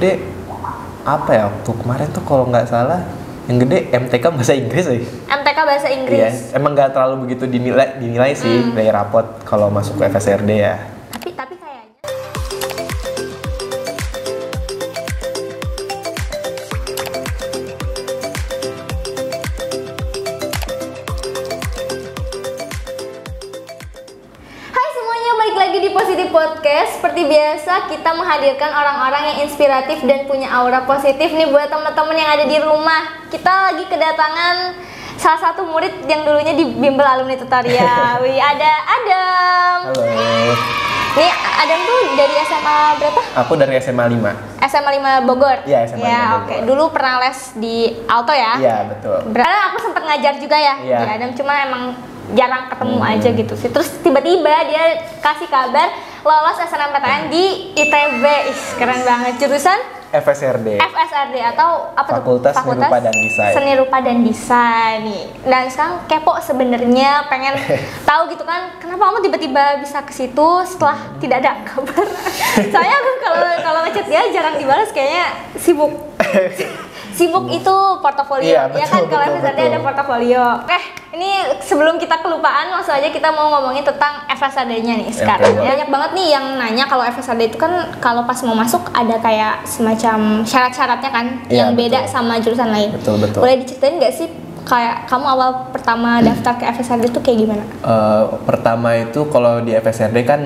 Gede apa ya waktu kemarin tuh kalau nggak salah yang gede MTK bahasa Inggris sih. MTK bahasa Inggris. Iya, emang nggak terlalu begitu dinilai sih dari rapot kalau masuk ke FSRD ya. Tapi kayaknya Hai semuanya, balik lagi di Positif Podcast. Seperti biasa, kita menghadirkan orang-orang yang inspiratif dan punya aura positif nih buat teman-teman yang ada di rumah. Kita lagi kedatangan salah satu murid yang dulunya di Bimbel Alumni Tutaria. Wih, ada Adam. Halo. Nih, Adam tuh dari SMA berapa? Aku dari SMA 5. SMA 5 Bogor? Iya, SMA 5 Bogor. Oke. Dulu pernah les di Alto ya? Iya, betul. Karena aku sempat ngajar juga ya Iya. di Adam, cuma emang jarang ketemu aja gitu sih. Terus tiba-tiba dia kasih kabar lolos SNMPTN di ITB. Ih, keren banget. Jurusan FSRD. FSRD atau apa tuh? Fakultas Seni Rupa dan Desain. Seni Rupa dan Desain nih. Dan sekarang kepo sebenarnya, pengen tahu gitu kan, kenapa kamu tiba-tiba bisa ke situ setelah tidak ada kabar. Soalnya aku kalau ngechat dia jarang dibalas, kayaknya sibuk. Sibuk itu portofolio, Iya, ya kan? betul, Kalau betul, FSRD betul. ada portofolio. Oke, ini sebelum kita kelupaan, langsung aja kita mau ngomongin tentang FSRD-nya nih sekarang. Oke. Banyak banget nih yang nanya kalau FSRD itu kan kalau pas mau masuk ada kayak semacam syarat-syaratnya kan, Iya, yang beda betul. sama jurusan lain. Betul. Boleh diceritain nggak sih kayak kamu awal pertama daftar ke FSRD itu kayak gimana? Pertama itu kalau di FSRD kan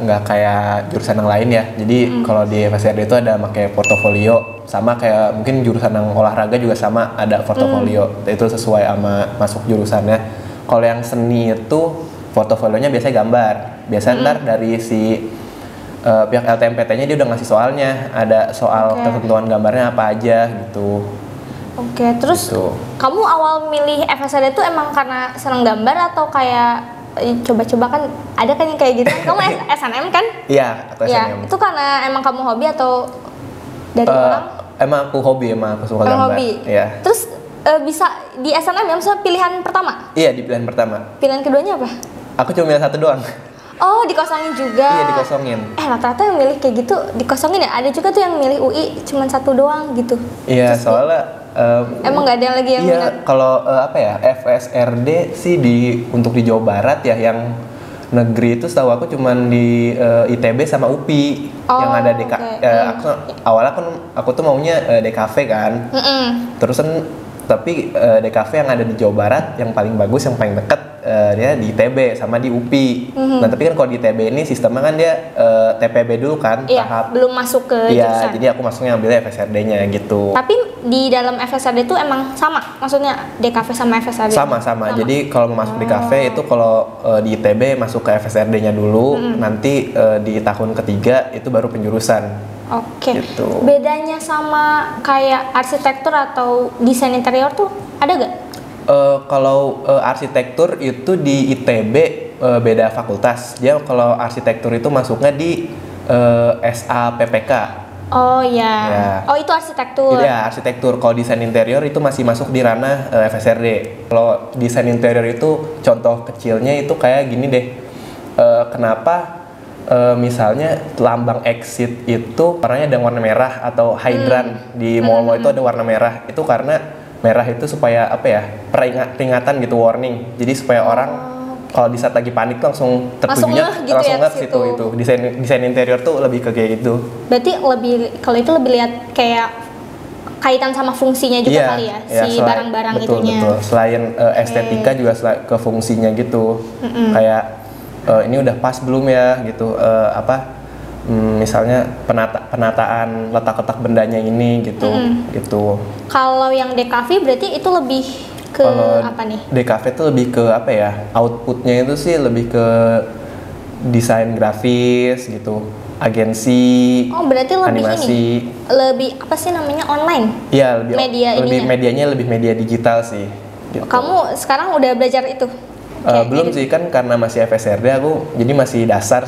nggak kayak jurusan yang lain ya. Jadi kalau di FSRD itu ada pakai portofolio, sama kayak mungkin jurusan yang olahraga juga sama ada portofolio. Itu sesuai sama masuk jurusannya. Kalau yang seni itu portofolionya biasanya gambar. Biasanya ntar dari si pihak LTMPT-nya dia udah ngasih soalnya. Ada soal Oke. ketentuan gambarnya apa aja gitu. Oke, terus Gitu. kamu awal milih FSRD itu emang karena seneng gambar atau kayak coba-coba kan ada kan yang kayak gitu kan? Kamu SNM kan? Iya, atau Ya, SNM. itu karena emang kamu hobi atau dari orang? Emang aku hobi, emang aku suka Emang gambar. hobi. Iya. Terus bisa di SNM ya, misalnya pilihan pertama? Iya, di pilihan pertama. Pilihan keduanya apa? Aku cuma milih satu doang. Oh, dikosongin juga. Iya, dikosongin. Rata-rata yang milih kayak gitu dikosongin ya. Ada juga tuh yang milih UI cuma satu doang gitu. Iya, soalnya Emang nggak ada lagi yang iya, minat? kalau apa ya, FSRD sih untuk di Jawa Barat ya, yang negeri itu setahu aku cuman di ITB sama UPI yang ada DK. oke. Awalnya kan aku tuh maunya DKV kan. Terus kan tapi DKV yang ada di Jawa Barat yang paling bagus, yang paling dekat dia di ITB sama di UPI. Nah, tapi kan kalau di ITB ini sistemnya kan dia TPB dulu kan, Iya, tahap. belum masuk ke Iya, jurusan. jadi aku masuknya ambilnya FSRD-nya gitu. Tapi di dalam FSRD itu emang sama, maksudnya DKV sama FSRD? Sama. Jadi kalau mau masuk di kafe itu kalau di ITB masuk ke FSRD-nya dulu, nanti di tahun ketiga itu baru penjurusan. Oke. Gitu. Bedanya sama kayak arsitektur atau desain interior tuh ada gak? Kalau arsitektur itu di ITB beda fakultas. Dia kalau arsitektur itu masuknya di SAPPK. Oh ya. Ya. Oh itu arsitektur. Iya, arsitektur. Kalau desain interior itu masih masuk di ranah FSRD. Kalau desain interior itu contoh kecilnya itu kayak gini deh. Kenapa misalnya lambang exit itu warnanya ada warna merah, atau hydran di mall-mall itu ada warna merah. Itu karena merah itu supaya apa ya? Peringatan gitu, warning. Jadi supaya orang kalau di saat lagi panik tuh langsung tertujunya ngeh gitu langsung ya ngeh ke ke situ. situ. Itu desain interior tuh lebih ke kayak gitu. Berarti kalau itu lebih lihat kayak kaitan sama fungsinya juga kali ya, si barang-barang betul, itunya. Betul. Selain estetika juga ke fungsinya gitu. Kayak ini udah pas belum ya gitu, misalnya penataan letak-letak bendanya ini gitu. Gitu. Kalau yang DKV berarti itu lebih ke Kalau apa nih? DKV itu lebih ke apa ya? Outputnya itu sih lebih ke desain grafis gitu, agensi, Oh berarti lebih animasi. ini, lebih apa sih namanya, online? Iya, lebih Media medianya lebih media digital sih. Gitu. Kamu sekarang udah belajar itu? Kayak Belum gitu? sih, kan karena masih FSRD aku jadi masih dasar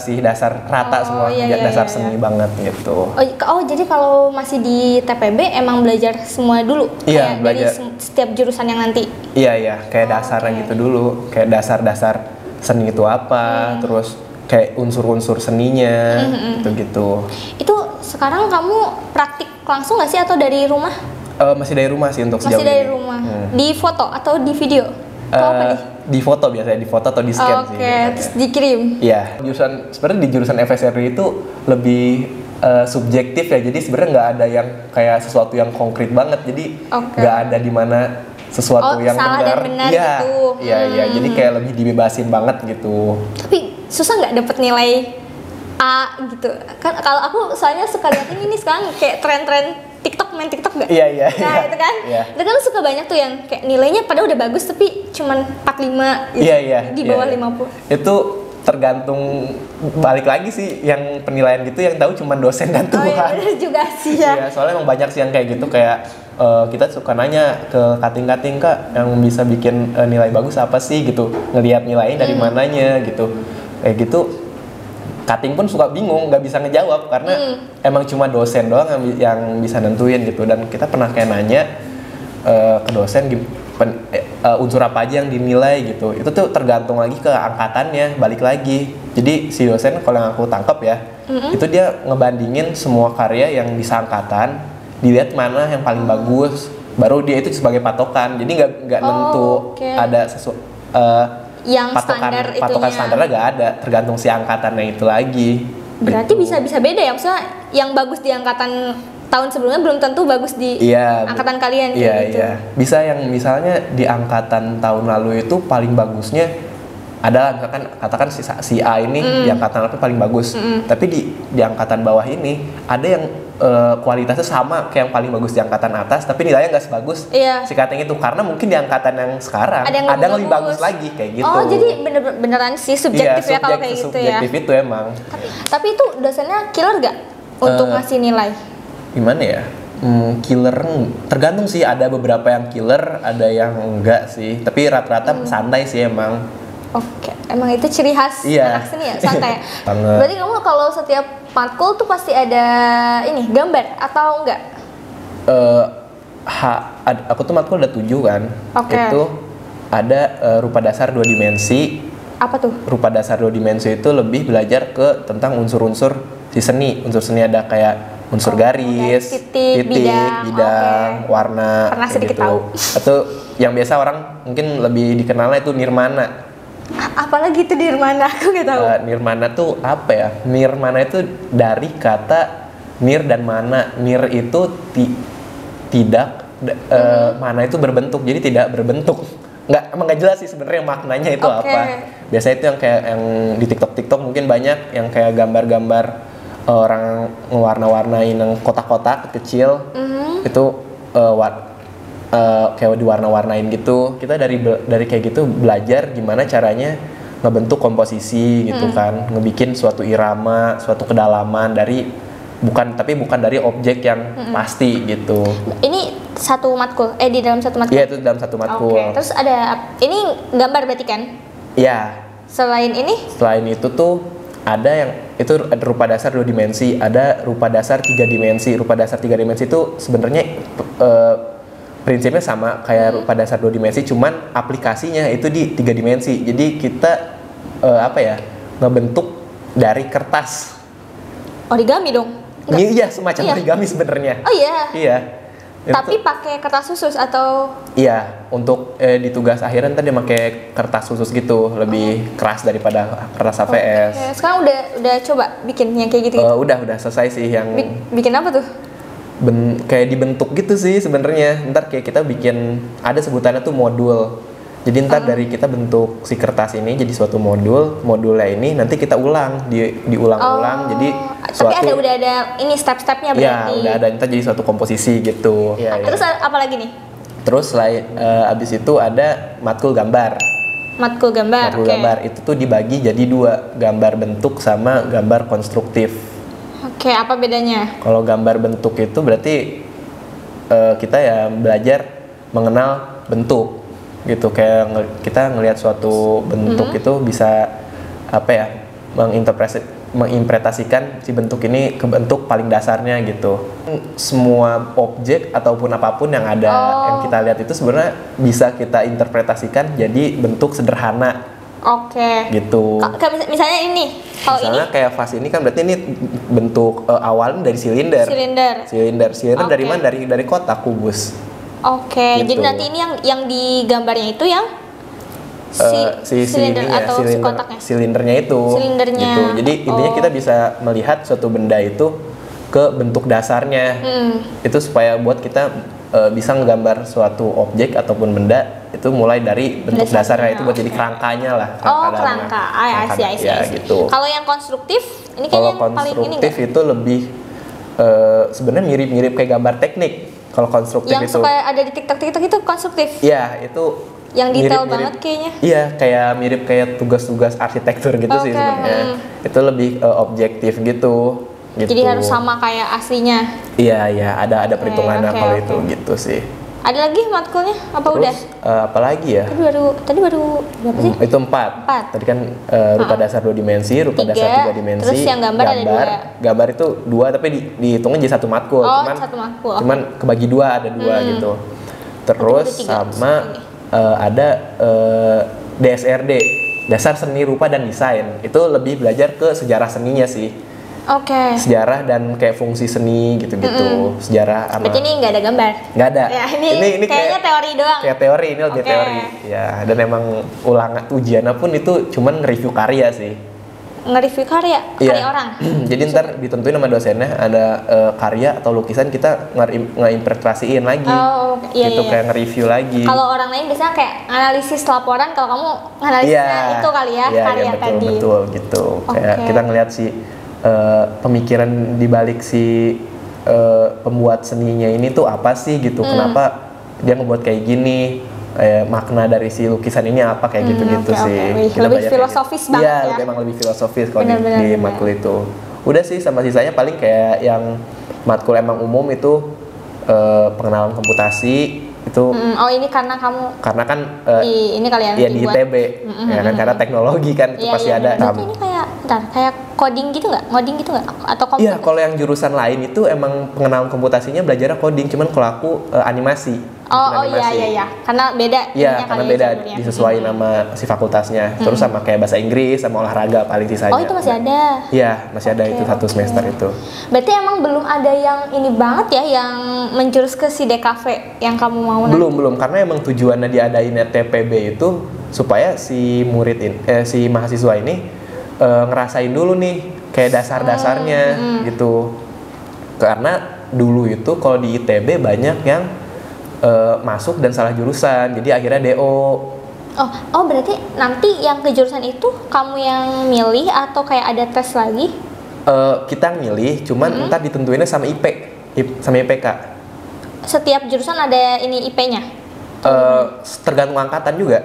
rata semua, dasar seni banget gitu. Oh jadi kalau masih di TPB emang belajar semua dulu? Iya, Kayak dari belajar. setiap jurusan yang nanti? Iya, kayak dasarnya gitu dulu, kayak dasar seni itu apa, terus kayak unsur-unsur seninya gitu-gitu. Itu sekarang kamu praktik langsung nggak sih atau dari rumah? Masih dari rumah sih untuk sejauh Masih dari ini. rumah. Di foto atau di video? Atau apa nih? Di foto biasanya, di foto atau di scan sih. Oke, terus dikirim. Iya, sebenarnya di jurusan FSRD itu lebih subjektif ya. Jadi sebenarnya nggak ada yang kayak sesuatu yang konkret banget. Jadi nggak ada di mana sesuatu yang salah dan benar Iya, gitu. iya. Jadi kayak lebih dibebasin banget gitu. Tapi susah nggak dapet nilai A gitu? Kan kalau aku soalnya suka lihat ini nih sekarang kayak tren-tren TikTok, main TikTok nggak? Iya. Nah itu kan, itu kan suka banyak tuh yang kayak nilainya padahal udah bagus tapi cuman 45 gitu, di bawah 50. Itu tergantung, balik lagi sih, yang penilaian gitu yang tahu cuman dosen dan Tuhan. Oh iya bener juga sih ya. Iya, soalnya emang banyak sih yang kayak gitu, kayak kita suka nanya ke kating-kating, Kak, yang bisa bikin nilai bagus apa sih gitu, ngelihat nilainya dari mananya gitu. Kayak gitu, kating pun suka bingung, nggak bisa ngejawab karena emang cuma dosen doang yang bisa nentuin gitu. Dan kita pernah kayak nanya ke dosen unsur apa aja yang dinilai gitu. Itu tuh tergantung lagi ke angkatannya, balik lagi. Jadi si dosen kalau yang aku tangkap ya, itu dia ngebandingin semua karya yang bisa angkatan, dilihat mana yang paling bagus, baru dia itu sebagai patokan. Jadi nggak nentu ada yang patokan standarnya nggak ada, tergantung si angkatannya itu lagi. Berarti bisa beda ya, maksudnya yang bagus di angkatan tahun sebelumnya belum tentu bagus di angkatan kalian gitu. Iya. Bisa yang misalnya di angkatan tahun lalu itu paling bagusnya adalah misalkan katakan si A ini di angkatan lalu paling bagus. Tapi di angkatan bawah ini ada yang kualitasnya sama kayak yang paling bagus di angkatan atas, tapi nilainya nggak sebagus si kating itu, karena mungkin di angkatan yang sekarang ada yang lebih bagus lagi kayak gitu. Oh jadi beneran sih subjektif ya kalau kayak gitu ya. Subjektif itu emang. Tapi itu dosennya killer gak untuk ngasih nilai? Gimana ya? Killer tergantung sih, ada beberapa yang killer, ada yang enggak sih. Tapi rata-rata santai sih emang. Oke, emang itu ciri khas anak seni ya, santai. Berarti kamu kalau setiap matkul tuh pasti ada ini gambar atau enggak? Aku tuh matkul ada 7 kan. Itu ada rupa dasar 2 dimensi. Apa tuh? Rupa dasar 2 dimensi itu lebih belajar ke tentang unsur-unsur si seni. Unsur seni ada kayak unsur garis, titik, bidang, warna. Pernah sedikit gitu. tahu. Atau yang biasa orang mungkin lebih dikenalnya itu nirmana. Apalagi itu nirmana, aku nggak tahu. Nirmana tuh apa ya? Nirmana itu dari kata nir dan mana. Nir itu tidak, mana itu berbentuk, jadi tidak berbentuk. Emang nggak jelas sih sebenarnya maknanya itu apa. Biasanya itu yang kayak yang di TikTok mungkin banyak yang kayak gambar-gambar orang ngewarna-warnain yang kotak-kotak kecil. Itu kayak diwarna-warnain gitu. Kita dari kayak gitu belajar gimana caranya ngebentuk komposisi gitu kan, ngebikin suatu irama, suatu kedalaman bukan dari objek yang pasti gitu. Ini satu matkul, di dalam satu matkul? Iya, itu dalam satu matkul. Terus ada, ini gambar berarti kan? Iya. Selain itu tuh ada yang itu ada rupa dasar 2 dimensi, ada rupa dasar 3 dimensi. Rupa dasar 3 dimensi itu sebenarnya prinsipnya sama kayak rupa dasar 2 dimensi, cuman aplikasinya itu di 3 dimensi. Jadi kita ngebentuk dari kertas. Origami dong? Iya, semacam origami sebenarnya. Oh iya? Iya. Tapi pakai kertas khusus atau? Iya, untuk di tugas akhirnya tadi pakai kertas khusus gitu, lebih keras daripada kertas HVS. Sekarang udah coba bikin yang kayak gitu? Udah selesai sih yang. Bikin apa tuh? Kayak dibentuk gitu sih sebenarnya. Ntar kayak kita bikin, ada sebutannya tuh modul. Jadi ntar dari kita bentuk si kertas ini jadi suatu modulnya ini nanti kita ulang, diulang-ulang jadi suatu. Tapi udah ada ini step-stepnya berarti? Iya, udah ada, ntar jadi suatu komposisi gitu. Terus apa lagi nih? Terus abis itu ada matkul gambar. Matkul gambar, itu tuh dibagi jadi 2, gambar bentuk sama gambar konstruktif. Oke, apa bedanya? Kalau gambar bentuk itu berarti kita ya belajar mengenal bentuk gitu, kayak kita ngelihat suatu bentuk itu bisa menginterpretasikan si bentuk ini ke bentuk paling dasarnya gitu. Semua objek ataupun apapun yang ada yang kita lihat itu sebenarnya bisa kita interpretasikan jadi bentuk sederhana Oke. gitu. Misalnya ini, kalau ini Misalnya kayak vas ini kan berarti ini bentuk awalnya dari silinder. silinder. Dari Oke. mana? Dari kotak kubus. Oke, Gitu. jadi nanti ini yang di gambarnya itu yang silinder ininya, atau si kotaknya? silindernya itu. Silindernya. Gitu. Jadi intinya Oh. kita bisa melihat suatu benda itu ke bentuk dasarnya. Itu supaya buat kita bisa nggambar suatu objek ataupun benda itu mulai dari bentuk Dasarnya, dasarnya itu buat jadi oke. kerangkanya lah. Oh, dalamnya. kerangka. I see. Ya, gitu. Kalau yang konstruktif, ini Kalau kayaknya yang paling ini konstruktif nggak? itu lebih sebenarnya mirip-mirip kayak gambar teknik. Kalau konstruktif Yang itu, suka ada di TikTok itu konstruktif. ya itu Yang detail mirip-mirip. banget kayaknya. Iya, kayak mirip kayak tugas-tugas arsitektur gitu sih Oke, sebenarnya. Itu lebih objektif gitu. Jadi harus sama kayak aslinya. Iya, ada perhitungannya oke, kalau oke. itu gitu sih. Ada lagi matkulnya? Apa udah? Terus apa lagi ya? Tadi baru berapa sih? Itu 4. Empat. Tadi kan rupa dasar 2 dimensi, rupa Tiga, dasar 3 dimensi. terus yang gambar ada 2. Gambar itu 2 tapi dihitungnya jadi satu matkul. Oh, satu matkul, Cuman kebagi 2 ada 2 gitu. Terus Berarti 3. sama ada DSRD, dasar seni rupa dan desain. Itu lebih belajar ke sejarah seninya sih. Oke. Sejarah dan kayak fungsi seni gitu-gitu. Sejarah sama Berarti ini nggak ada gambar? nggak ada. Ya, ini kayaknya teori doang. Kayak teori, ini lebih Oke. teori. Ya, dan emang ulangan ujiannya pun itu cuman nge-review karya sih. Nge-review karya orang. Jadi ntar ditentuin sama dosennya ada karya atau lukisan kita ngeinterpretasiin lagi. Oh, iya, gitu iya. kayak nge-review lagi. Kalau orang lain biasanya kayak analisis laporan, kalau kamu analisisnya itu kali ya, iya, karya betul, tadi. betul gitu. Kayak Oke. kita ngelihat si pemikiran dibalik si pembuat seninya ini tuh apa sih gitu. Kenapa dia ngebuat kayak gini? Makna dari si lukisan ini apa kayak gitu-gitu oke, sih. oke. Kita Lebih banyak filosofis kayak gitu. banget ya. Iya, emang lebih filosofis kalau di Benar. matkul itu. Udah sih, sama sisanya paling kayak yang matkul emang umum itu pengenalan komputasi itu Oh, ini karena kamu karena kan ini kalian ya di dibuat. ITB ya kan karena teknologi kan itu Iya, pasti iya, ada. benar. Berarti ini kayak coding gitu nggak? Ngoding gitu nggak? Atau Iya, komputer? kalau yang jurusan lain itu emang pengenalan komputasinya belajar coding, cuman kalau aku animasi. Oh bikin animasi. iya. Karena beda. Iya, ininya karena kali ya beda jalurnya. disesuaikan sama si fakultasnya. Terus sama kayak bahasa Inggris sama olahraga paling sisanya. Oh, itu masih ada. Iya, masih ada Oke, itu satu oke. semester itu. Berarti emang belum ada yang ini banget ya, yang menjurus ke si DKV yang kamu mau nanti? Belum, karena emang tujuannya diadain TPB itu supaya si si mahasiswa ini ngerasain dulu nih kayak dasar-dasarnya gitu. Karena dulu itu kalau di ITB banyak yang masuk dan salah jurusan, jadi akhirnya DO. Oh berarti nanti yang ke jurusan itu kamu yang milih atau kayak ada tes lagi? Kita milih, cuman ntar ditentuinnya sama sama IPK. Setiap jurusan ada ini IP-nya? Tergantung angkatan juga.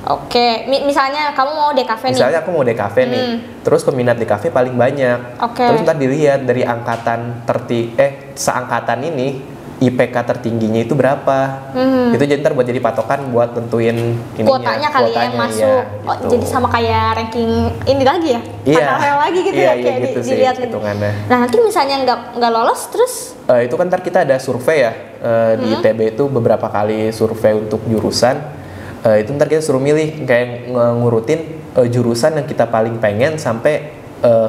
Oke, misalnya kamu mau DKV nih. Misalnya aku mau DKV nih, terus peminat DKV paling banyak. Oke. Terus ntar dilihat dari angkatan seangkatan ini IPK tertingginya itu berapa. Itu jadi ntar buat jadi patokan buat tentuin Kuotanya kali ya yang masuk. Oh, gitu. jadi sama kayak ranking ini lagi ya? Iya. Paralel lagi gitu Iya, ya? iya Kayak gitu sih dilihat lagi. hitungannya. Nah nanti misalnya nggak lolos terus? Itu kan ntar kita ada survei ya di ITB itu beberapa kali survei untuk jurusan. Itu ntar kita suruh milih kayak ngurutin jurusan yang kita paling pengen sampai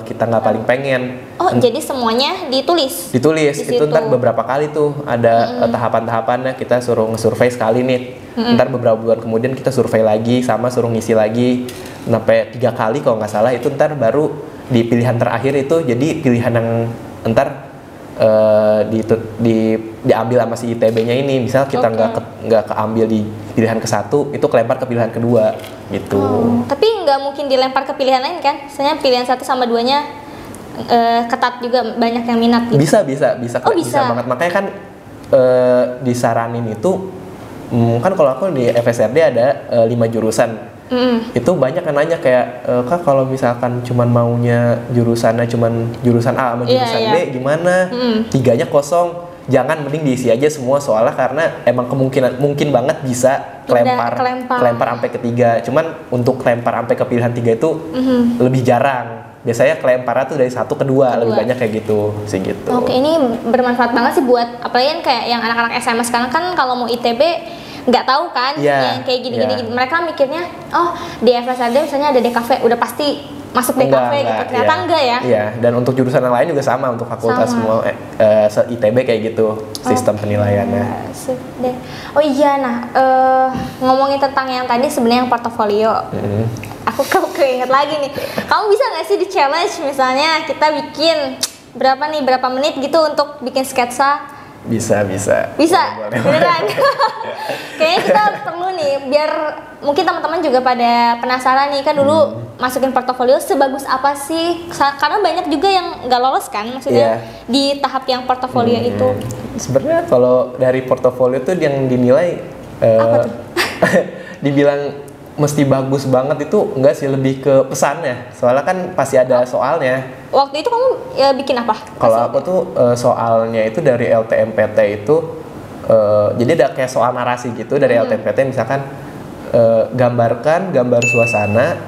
kita nggak paling pengen. Oh jadi semuanya ditulis? Ditulis Di itu situ. ntar beberapa kali tuh ada tahapan-tahapannya, kita suruh nge-survei sekali nih. Ntar beberapa bulan kemudian kita survei lagi sama suruh ngisi lagi sampai 3 kali kalau nggak salah. Itu ntar baru di pilihan terakhir itu jadi pilihan yang ntar diambil sama si ITB-nya ini. Misal kita nggak keambil di pilihan ke-1, itu kelempar ke pilihan kedua gitu. Tapi nggak mungkin dilempar ke pilihan lain kan? Misalnya pilihan 1 sama 2-nya ketat juga, banyak yang minat gitu. Bisa Oh, bisa. banget. Makanya kan disaranin itu kan kalau aku di FSRD ada 5 jurusan. Itu banyak yang nanya kayak Kak kalau misalkan cuman maunya jurusannya cuman jurusan A sama jurusan B gimana? 3-nya kosong. Jangan, mending diisi aja semua soalnya karena emang mungkin banget bisa kelempar sampai ke 3. Cuman untuk kelempar sampai ke pilihan 3 itu lebih jarang. Biasanya kelemparnya tuh dari 1 ke 2, lebih banyak kayak gitu sih gitu. Oke, ini bermanfaat banget sih buat apalagi kan kayak yang anak-anak SMA sekarang kan kalau mau ITB nggak tahu kan yang kayak gini-gini. Mereka mikirnya, oh di FSRD misalnya ada DKV, udah pasti masuk DKV gitu. Ternyata enggak ya. Iya, dan untuk jurusan yang lain juga sama, untuk fakultas semua ITB kayak gitu sistem penilaiannya. Sip deh. Oh iya, nah ngomongin tentang yang tadi sebenarnya yang portofolio. Aku keinget lagi nih. Kamu bisa nggak sih di challenge misalnya kita bikin berapa menit gitu untuk bikin sketsa? Bisa, beneran. Kayaknya kita perlu nih, biar mungkin teman-teman juga pada penasaran nih, kan dulu masukin portofolio sebagus apa sih? Karena banyak juga yang nggak lolos kan, maksudnya di tahap yang portofolio itu. Sebenarnya kalau dari portofolio tuh yang dinilai apa tuh? dibilang mesti bagus banget itu enggak sih, lebih ke pesannya. Soalnya kan pasti ada soalnya. Waktu itu kamu ya bikin apa? Kalau aku tuh soalnya itu dari LTMPT itu jadi ada kayak soal narasi gitu dari LTMPT, misalkan gambarkan gambar suasana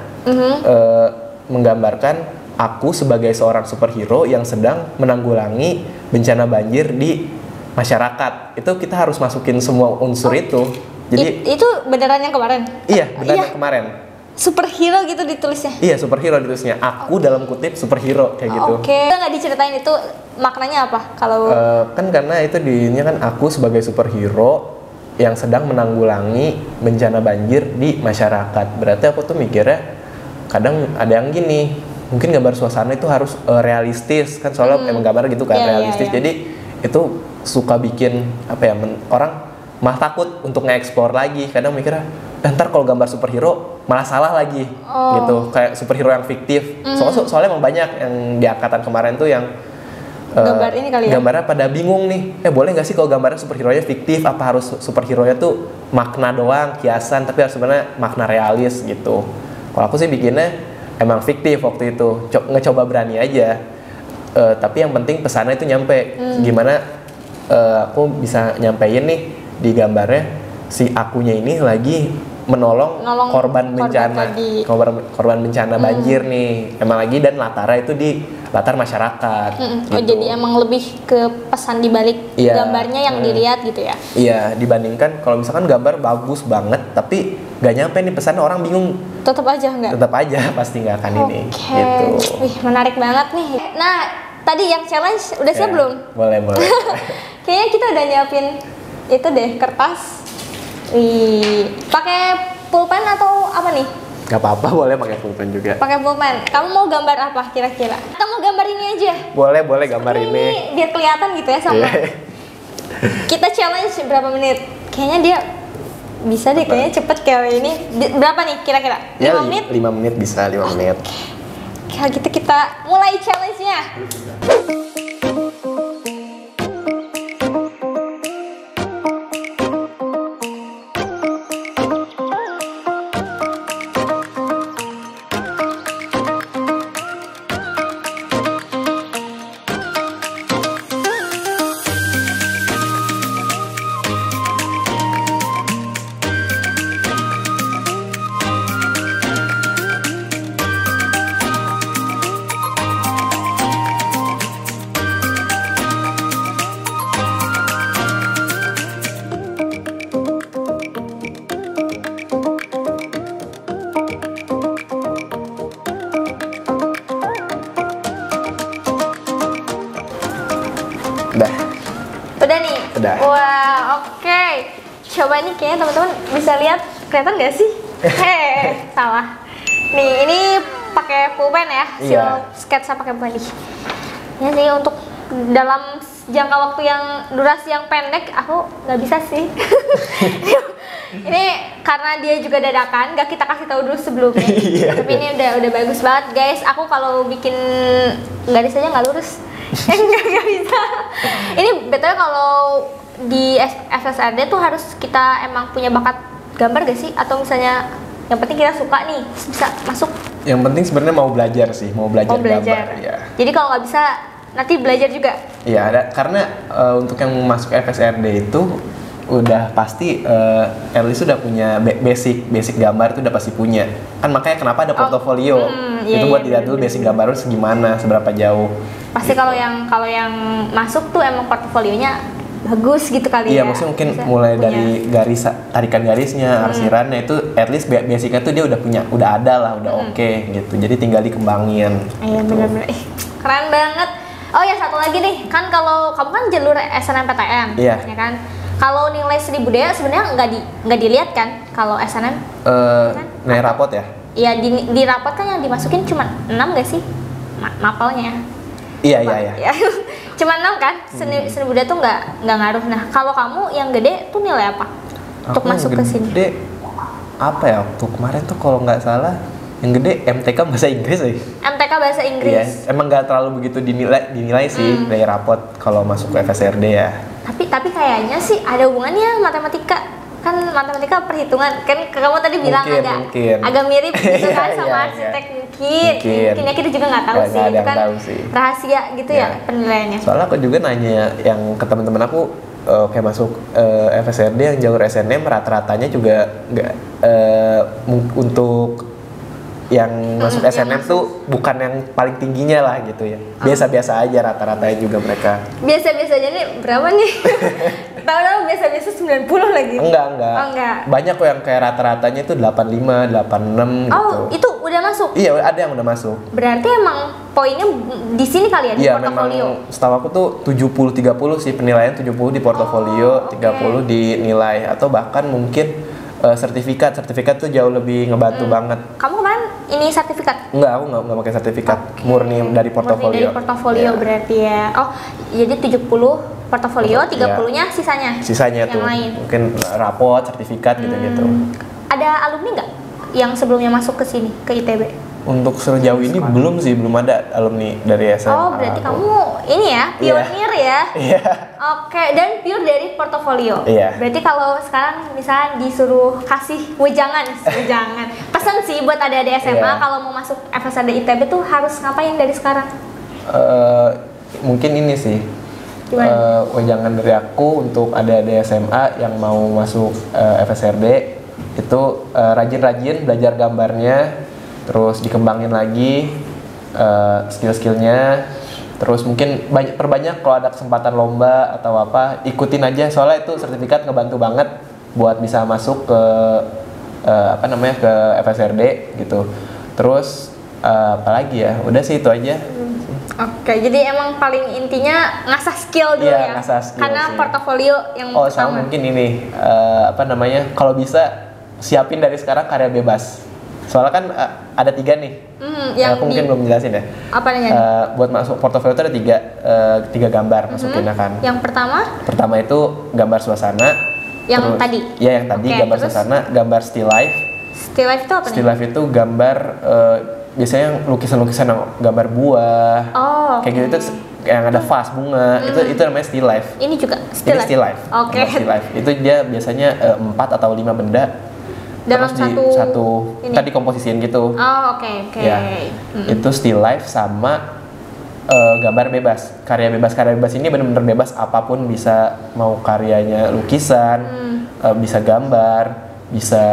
menggambarkan aku sebagai seorang superhero yang sedang menanggulangi bencana banjir di masyarakat. Itu kita harus masukin semua unsur itu. Jadi itu beneran yang kemarin? Iya, beneran yang kemarin. Superhero gitu ditulisnya? Iya, superhero ditulisnya. Aku dalam kutip superhero kayak gitu. Oke. Nggak diceritain itu maknanya apa? Kalau kan karena itu dirinya kan aku sebagai superhero yang sedang menanggulangi bencana banjir di masyarakat. Berarti aku tuh mikirnya kadang ada yang gini, mungkin gambar suasana itu harus realistis kan, soalnya emang gambar gitu kan, realistis. Jadi itu suka bikin apa ya, orang malah takut untuk nge-explore lagi. Kadang mikirnya ntar kalau gambar superhero malah salah lagi gitu, kayak superhero yang fiktif. Soalnya emang banyak yang di angkatan kemarin tuh yang gambar ini kali ya, gambarnya pada bingung nih, boleh nggak sih kalau gambarnya superhero-nya fiktif, apa harus superhero-nya tuh makna doang, kiasan, tapi harus sebenarnya makna realis gitu. Kalau aku sih bikinnya emang fiktif waktu itu, ngecoba berani aja. Tapi yang penting pesannya itu nyampe. Gimana aku bisa nyampein nih di gambarnya, si akunya ini lagi menolong korban bencana banjir nih, emang lagi, dan latarnya itu di latar masyarakat. Gitu. Oh, jadi emang lebih ke pesan dibalik gambarnya yang dilihat gitu ya? Iya, dibandingkan kalau misalkan gambar bagus banget tapi gak nyampe nih pesannya, orang bingung. Tetap aja nggak? Tetap aja pasti nggak akan ini. Gitu. Wih, menarik banget nih. Nah, tadi yang challenge udah siap belum? Boleh. Kayaknya kita udah nyiapin itu deh, kertas. Wih, pakai pulpen atau apa nih? Gak apa-apa, boleh pakai pulpen juga. Pakai pulpen. Kamu mau gambar apa kira-kira? Kita mau gambar ini aja. Boleh gambar ini. Biar kelihatan gitu ya sama. Kita challenge berapa menit? Kayaknya dia bisa deh, kayaknya cepet kayak ini. Berapa nih kira-kira? 5 menit? 5 menit bisa, 5 menit. Kalau gitu kita mulai challenge-nya. Udah nih? Udah. Wah, oke. Coba nih, kayaknya teman-teman bisa lihat, kelihatan nggak sih? Salah. Nih, ini pakai pulpen ya, sketsa pakai pulpen nih. Ya sih, untuk dalam jangka waktu yang durasi yang pendek, aku nggak bisa sih. Ini karena dia juga dadakan, nggak kita kasih tahu dulu sebelumnya. Tapi ini udah bagus banget guys. Aku kalau bikin garis aja nggak lurus. Nggak bisa. Ini betul kalau di FSRD tuh harus kita emang punya bakat gambar gak sih? Atau misalnya yang penting kita suka nih bisa masuk? Yang penting sebenarnya mau belajar sih, mau belajar gambar. Ya. Jadi kalau nggak bisa nanti belajar juga? Iya, karena untuk yang masuk FSRD itu udah pasti at least udah punya basic gambar itu udah pasti punya. Kan makanya kenapa ada portofolio. Itu buat dilihat dulu basic gambar harus gimana, seberapa jauh. Pasti gitu. Kalau yang masuk tuh emang portofolionya bagus gitu kali Iya, ya. maksudnya mungkin Bisa mulai punya. dari tarikan garisnya, arsirannya itu at least basicnya tuh dia udah ada lah, udah oke gitu. Jadi tinggal dikembangin. Iya gitu. benar-benar. Keren banget. Oh ya satu lagi nih, kan kalau kamu kan jalur SNMPTN, Iya. ya kan. Kalau nilai seni budaya sebenarnya nggak dilihat kan kalau SNM? Nilai rapot ya? Iya di rapot kan yang dimasukin cuma 6 gak sih? Mapelnya. Iya. Ya. Cuma 6 kan? Seni budaya tuh nggak ngaruh. Nah, kalau kamu yang gede tuh nilai apa? Untuk Aku masuk yang ke sini. gede, apa ya? Waktu kemarin tuh kalau nggak salah yang gede MTK bahasa Inggris sih. MTK bahasa Iya, Inggris. emang nggak terlalu begitu dinilai sih dari rapot kalau masuk ke FSRD ya. Tapi kayaknya sih ada hubungannya matematika. Kan matematika perhitungan. Kan kamu tadi bilang Mungkin. agak mirip gitu kan Iya, sama iya. arsitek mungkin. Mungkin ya kita juga nggak tahu Nggak sih. ada Itu yang kan tahu sih. rahasia gitu ya Iya. penilaiannya. Soalnya aku juga nanya yang ke teman-teman aku kayak masuk FSRD yang jalur SNM rata-ratanya juga nggak untuk yang masuk yang SNM tuh bukan yang paling tingginya lah gitu ya. Biasa-biasa aja rata-ratanya juga mereka. Biasa-biasa aja nih berapa nih? Tahu biasa-biasa 90 lagi. Enggak. Oh, enggak. Banyak kok yang kayak rata-ratanya itu 85, 86 gitu. Oh, itu udah masuk. Iya, ada yang udah masuk. Berarti emang poinnya di sini kali ya di Iya, portofolio. memang setahu aku tuh 70-30 sih, penilaian 70 di portofolio, 30 di nilai atau bahkan mungkin sertifikat tuh jauh lebih ngebantu banget. Kamu kemarin ini sertifikat? Enggak, aku nggak pakai sertifikat, murni dari portofolio. Murni dari portofolio Iya. berarti ya. Oh, jadi 70 portofolio, 30-nya sisanya. Sisanya yang tuh lain. mungkin rapot, sertifikat gitu-gitu. Ada alumni nggak yang sebelumnya masuk ke sini ke ITB? Untuk sejauh ini belum ada alumni dari SMA. Oh, berarti aku. kamu ini ya, pionir ya. Iya. Oke, dan pure dari portofolio. Iya. Berarti kalau sekarang misalnya disuruh kasih wejangan, pesan sih buat adik-adik SMA Iya. kalau mau masuk FSRD ITB tuh harus ngapain dari sekarang? Mungkin ini sih. Gimana? Wejangan dari aku untuk adik-adik SMA yang mau masuk FSRD itu rajin-rajin belajar gambarnya, terus dikembangin lagi skill-skillnya, terus mungkin perbanyak kalau ada kesempatan lomba atau apa ikutin aja, soalnya itu sertifikat ngebantu banget buat bisa masuk ke ke FSRD gitu. Terus apalagi ya, udah sih itu aja. Oke, jadi emang paling intinya ngasah skill dulu Iya, ya. ngasah skill Karena sih. portofolio yang Oh, pertama. sama mungkin ini kalau bisa siapin dari sekarang karya bebas. Soalnya kan ada 3 nih. Yang Aku mungkin belum jelasin ya. apa namanya? Buat masuk portofolio itu ada 3 gambar masukinnya kan. Yang Pertama itu gambar suasana. Yang tadi? Iya, yang tadi Oke, gambar terus? suasana, gambar still life. still life itu apa Still nih? life itu gambar biasanya lukisan-lukisan yang gambar buah. Oh, Kayak gitu itu yang ada vas bunga. Itu namanya still life. ini juga Ini still life. Oke. Gambar still life. Itu dia biasanya 4 atau 5 benda Dalam terus satu ini? tadi komposisiin gitu. Oh, oke. Ya, itu still life sama gambar bebas. Karya bebas ini benar-benar bebas, apapun bisa, mau karyanya lukisan, bisa gambar, bisa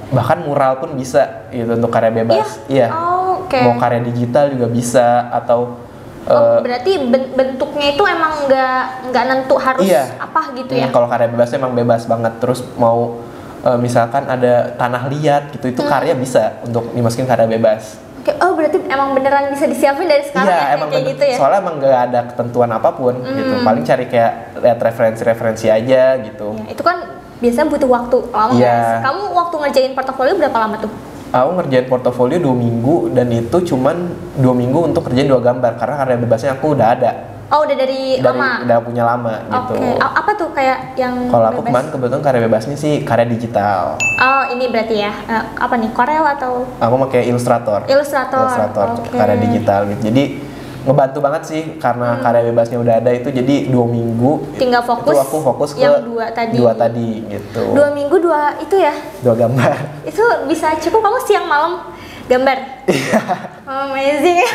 bahkan mural pun bisa gitu untuk karya bebas. Iya. Oh, oke. Mau karya digital juga bisa atau Berarti bentuknya itu emang nggak nentu harus Iya. apa gitu ya? Kalau karya bebasnya emang bebas banget. Terus mau misalkan ada tanah liat gitu, itu karya bisa untuk dimasukin karya bebas. Oke, oh berarti emang beneran bisa disiapin dari sekarang Iya, ya, emang kayak bener. gitu ya? Soalnya emang gak ada ketentuan apapun gitu. Paling cari kayak lihat referensi aja gitu. Ya, itu kan biasanya butuh waktu lama Iya. nggak sih? Kamu waktu ngerjain portofolio berapa lama tuh? Aku ngerjain portofolio 2 minggu dan itu cuman 2 minggu untuk kerjain 2 gambar karena karya bebasnya aku udah ada. Oh udah dari lama? Udah punya lama gitu. Oke, apa tuh kayak yang Kalau aku bebas? kemarin kebetulan karya bebasnya sih karya digital. Oh ini berarti ya, apa nih, Corel atau? Aku pakai Illustrator. Illustrator, oke. Karya digital gitu. Jadi ngebantu banget sih karena karya bebasnya udah ada itu, jadi 2 minggu Tinggal fokus, itu aku fokus ke yang 2 tadi. 2 tadi gitu. 2 minggu 2 itu ya? 2 gambar. Itu bisa cukup kamu siang malam gambar? Iya. Amazing.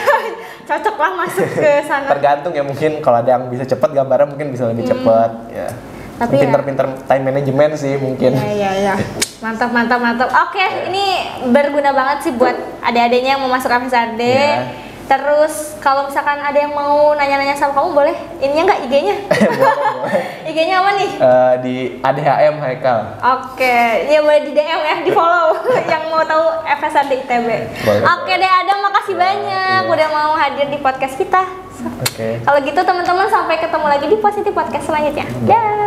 Cocok lah masuk ke sana. Tergantung ya, mungkin kalau ada yang bisa cepet gambarnya mungkin bisa lebih cepet ya. Tapi Pinter-pinter time management sih mungkin. Iya. Mantap. Oke, ini berguna banget sih buat adik-adiknya yang mau masuk FSRD. Iya. Terus kalau misalkan ada yang mau nanya-nanya sama kamu, boleh ininya nggak IG-nya? Boleh. IG-nya apa nih? Di ADHM Haikal. Oke, ya boleh di DM ya, di follow yang mau tahu FSRD ITB. Boleh. Oke deh Adam, makasih banyak Iya. udah mau hadir di podcast kita. Oke. Kalau gitu teman-teman, sampai ketemu lagi di Positif Podcast selanjutnya. Dah.